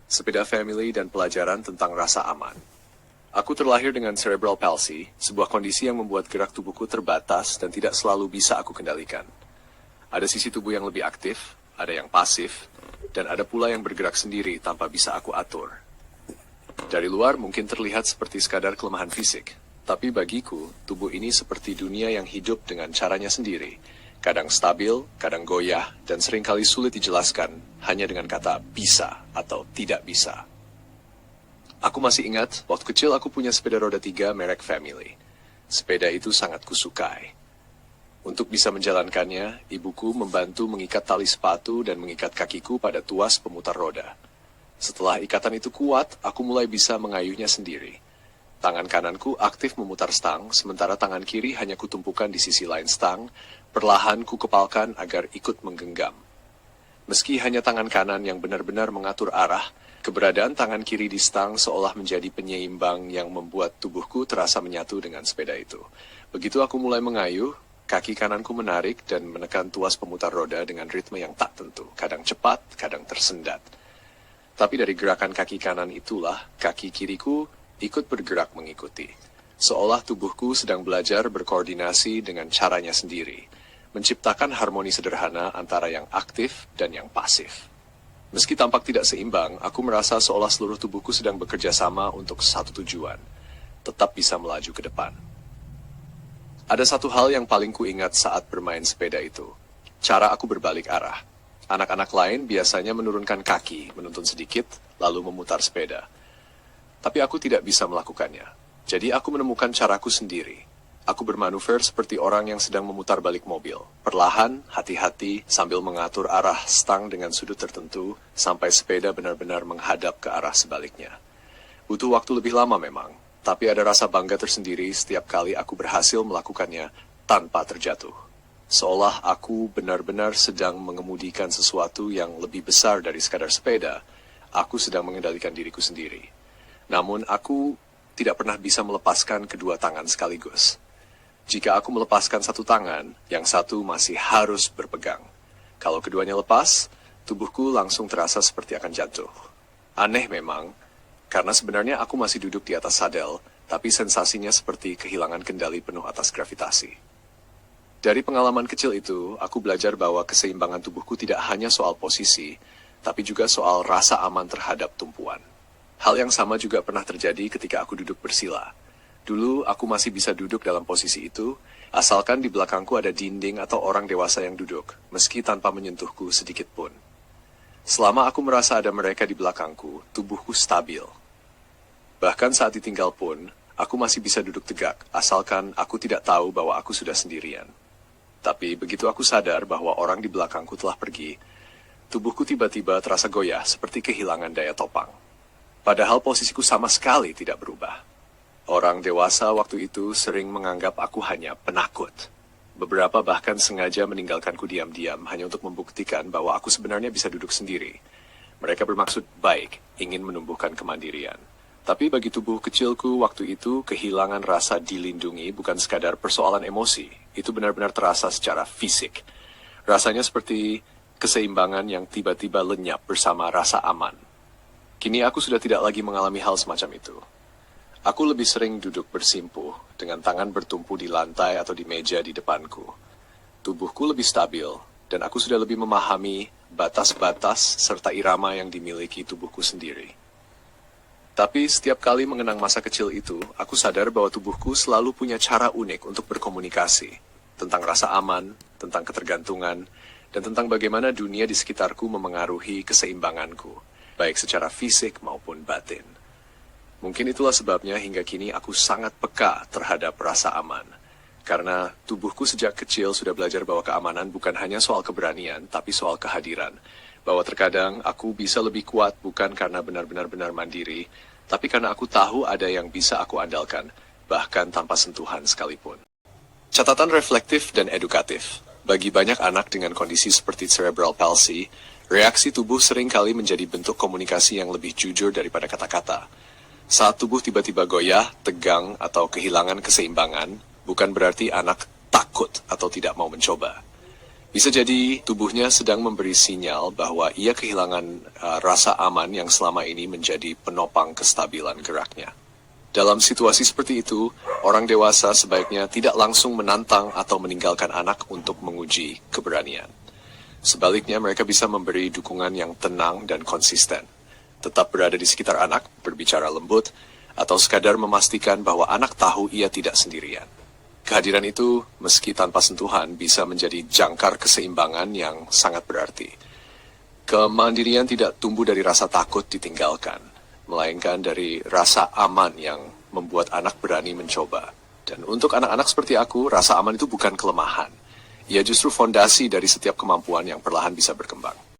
sepeda family, dan pelajaran tentang rasa aman. Aku terlahir dengan cerebral palsy, sebuah kondisi yang membuat gerak tubuhku terbatas dan tidak selalu bisa aku kendalikan. Ada sisi tubuh yang lebih aktif, ada yang pasif, dan ada pula yang bergerak sendiri tanpa bisa aku atur. Dari luar mungkin terlihat seperti sekadar kelemahan fisik, tapi bagiku, tubuh ini seperti dunia yang hidup dengan caranya sendiri. Kadang stabil, kadang goyah, dan seringkali sulit dijelaskan hanya dengan kata bisa atau tidak bisa. Aku masih ingat, waktu kecil aku punya sepeda roda 3 merek Family. Sepeda itu sangat kusukai. Untuk bisa menjalankannya, ibuku membantu mengikat tali sepatu dan mengikat kakiku pada tuas pemutar roda. Setelah ikatan itu kuat, aku mulai bisa mengayuhnya sendiri. Tangan kananku aktif memutar stang, sementara tangan kiri hanya kutumpukan di sisi lain stang, perlahan ku kepalkan agar ikut menggenggam. Meski hanya tangan kanan yang benar-benar mengatur arah, keberadaan tangan kiri di stang seolah menjadi penyeimbang yang membuat tubuhku terasa menyatu dengan sepeda itu. Begitu aku mulai mengayuh, kaki kananku menarik dan menekan tuas pemutar roda dengan ritme yang tak tentu, kadang cepat, kadang tersendat. Tapi dari gerakan kaki kanan itulah, kaki kiriku ikut bergerak mengikuti. Seolah tubuhku sedang belajar berkoordinasi dengan caranya sendiri, menciptakan harmoni sederhana antara yang aktif dan yang pasif. Meski tampak tidak seimbang, aku merasa seolah seluruh tubuhku sedang bekerja sama untuk satu tujuan, tetap bisa melaju ke depan. Ada satu hal yang paling kuingat saat bermain sepeda itu, cara aku berbalik arah. Anak-anak lain biasanya menurunkan kaki, menuntun sedikit, lalu memutar sepeda. Tapi aku tidak bisa melakukannya. Jadi aku menemukan caraku sendiri. Aku bermanuver seperti orang yang sedang memutar balik mobil. Perlahan, hati-hati, sambil mengatur arah stang dengan sudut tertentu, sampai sepeda benar-benar menghadap ke arah sebaliknya. Butuh waktu lebih lama memang, tapi ada rasa bangga tersendiri setiap kali aku berhasil melakukannya tanpa terjatuh. Seolah aku benar-benar sedang mengemudikan sesuatu yang lebih besar dari sekadar sepeda. Aku sedang mengendalikan diriku sendiri. Namun aku tidak pernah bisa melepaskan kedua tangan sekaligus. Jika aku melepaskan satu tangan, yang satu masih harus berpegang. Kalau keduanya lepas, tubuhku langsung terasa seperti akan jatuh. Aneh memang, karena sebenarnya aku masih duduk di atas sadel, tapi sensasinya seperti kehilangan kendali penuh atas gravitasi. Dari pengalaman kecil itu, aku belajar bahwa keseimbangan tubuhku tidak hanya soal posisi, tapi juga soal rasa aman terhadap tumpuan. Hal yang sama juga pernah terjadi ketika aku duduk bersila. Dulu aku masih bisa duduk dalam posisi itu, asalkan di belakangku ada dinding atau orang dewasa yang duduk, meski tanpa menyentuhku sedikit pun. Selama aku merasa ada mereka di belakangku, tubuhku stabil. Bahkan saat ditinggal pun, aku masih bisa duduk tegak, asalkan aku tidak tahu bahwa aku sudah sendirian. Tapi begitu aku sadar bahwa orang di belakangku telah pergi, tubuhku tiba-tiba terasa goyah seperti kehilangan daya topang. Padahal posisiku sama sekali tidak berubah. Orang dewasa waktu itu sering menganggap aku hanya penakut. Beberapa bahkan sengaja meninggalkanku diam-diam hanya untuk membuktikan bahwa aku sebenarnya bisa duduk sendiri. Mereka bermaksud baik, ingin menumbuhkan kemandirian. Tapi bagi tubuh kecilku waktu itu, kehilangan rasa dilindungi bukan sekadar persoalan emosi. Itu benar-benar terasa secara fisik. Rasanya seperti keseimbangan yang tiba-tiba lenyap bersama rasa aman. Kini aku sudah tidak lagi mengalami hal semacam itu. Aku lebih sering duduk bersimpuh, dengan tangan bertumpu di lantai atau di meja di depanku. Tubuhku lebih stabil, dan aku sudah lebih memahami batas-batas serta irama yang dimiliki tubuhku sendiri. Tapi setiap kali mengenang masa kecil itu, aku sadar bahwa tubuhku selalu punya cara unik untuk berkomunikasi. Tentang rasa aman, tentang ketergantungan, dan tentang bagaimana dunia di sekitarku memengaruhi keseimbanganku, baik secara fisik maupun batin. Mungkin itulah sebabnya hingga kini aku sangat peka terhadap rasa aman. Karena tubuhku sejak kecil sudah belajar bahwa keamanan bukan hanya soal keberanian, tapi soal kehadiran. Bahwa terkadang aku bisa lebih kuat bukan karena benar-benar mandiri, tapi karena aku tahu ada yang bisa aku andalkan, bahkan tanpa sentuhan sekalipun. Catatan reflektif dan edukatif. Bagi banyak anak dengan kondisi seperti cerebral palsy, reaksi tubuh seringkali menjadi bentuk komunikasi yang lebih jujur daripada kata-kata. Saat tubuh tiba-tiba goyah, tegang, atau kehilangan keseimbangan, bukan berarti anak takut atau tidak mau mencoba. Bisa jadi tubuhnya sedang memberi sinyal bahwa ia kehilangan rasa aman yang selama ini menjadi penopang kestabilan geraknya. Dalam situasi seperti itu, orang dewasa sebaiknya tidak langsung menantang atau meninggalkan anak untuk menguji keberanian. Sebaliknya, mereka bisa memberi dukungan yang tenang dan konsisten. Tetap berada di sekitar anak, berbicara lembut, atau sekadar memastikan bahwa anak tahu ia tidak sendirian. Kehadiran itu, meski tanpa sentuhan, bisa menjadi jangkar keseimbangan yang sangat berarti. Kemandirian tidak tumbuh dari rasa takut ditinggalkan, melainkan dari rasa aman yang membuat anak berani mencoba. Dan untuk anak-anak seperti aku, rasa aman itu bukan kelemahan. Ia justru fondasi dari setiap kemampuan yang perlahan bisa berkembang.